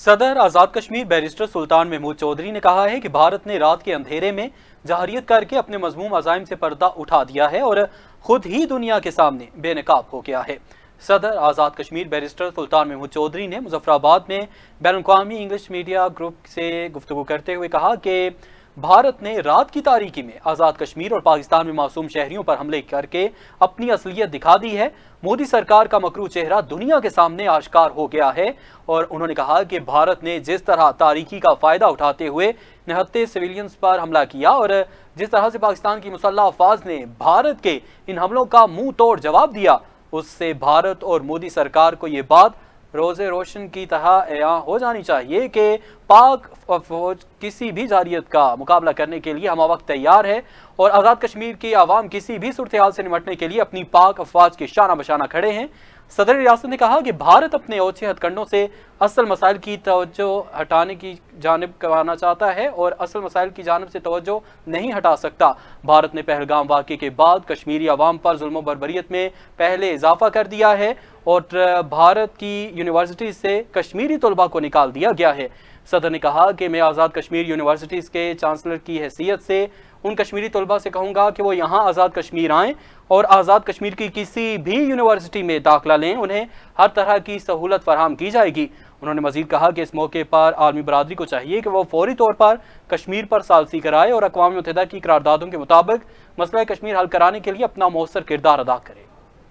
صدر آزاد کشمیر بیرسٹر سلطان محمود چودھری نے کہا ہے کہ بھارت نے رات کے اندھیرے میں جارحیت کر کے اپنے مذموم عزائم سے پردہ اٹھا دیا ہے اور خود ہی دنیا کے سامنے بے نقاب ہو گیا ہے۔ صدر آزاد کشمیر بیرسٹر سلطان محمود چودھری نے مظفر آباد میں بین الاقوامی انگلش میڈیا گروپ سے گفتگو کرتے ہوئے کہا کہ بھارت نے رات کی تاریکی میں آزاد کشمیر اور پاکستان میں معصوم شہریوں پر حملے کر کے اپنی اصلیت دکھا دی ہے۔ مودی سرکار کا مکروہ چہرہ دنیا کے سامنے آشکار ہو گیا ہے اور انہوں نے کہا کہ بھارت نے جس طرح تاریکی کا فائدہ اٹھاتے ہوئے نہتے سویلینز پر حملہ کیا اور جس طرح سے پاکستان کی مسلح افواج نے بھارت کے ان حملوں کا منہ توڑ جواب دیا، اس سے بھارت اور مودی سرکار کو یہ بات روز روشن کی طرح عیاں ہو جانی چاہیے کہ پاک فوج کسی بھی جارحیت کا مقابلہ کرنے کے لیے ہمہ وقت تیار ہے اور آزاد کشمیر کی عوام کسی بھی صورتحال سے نمٹنے کے لیے اپنی پاک افواج کے شانہ بشانہ کھڑے ہیں۔ صدر ریاست نے کہا کہ بھارت اپنے اوچھے ہتھ کنڈوں سے اصل مسائل کی توجہ ہٹانے کی جانب کروانا چاہتا ہے اور اصل مسائل کی جانب سے توجہ نہیں ہٹا سکتا۔ بھارت نے پہلگام واقعے کے بعد کشمیری عوام پر ظلم و بربریت میں پہلے اضافہ کر دیا ہے اور بھارت کی یونیورسٹی سے کشمیری طلباء کو نکال دیا گیا ہے۔ صدر نے کہا کہ میں آزاد کشمیر یونیورسٹیز کے چانسلر کی حیثیت سے ان کشمیری طلباء سے کہوں گا کہ وہ یہاں آزاد کشمیر آئیں اور آزاد کشمیر کی کسی بھی یونیورسٹی میں داخلہ لیں، انہیں ہر طرح کی سہولت فراہم کی جائے گی۔ انہوں نے مزید کہا کہ اس موقع پر عالمی برادری کو چاہیے کہ وہ فوری طور پر کشمیر پر ثالثی کرائے اور اقوام متحدہ کی قراردادوں کے مطابق مسئلہ کشمیر حل کرانے کے لیے اپنا مؤثر کردار ادا کرے۔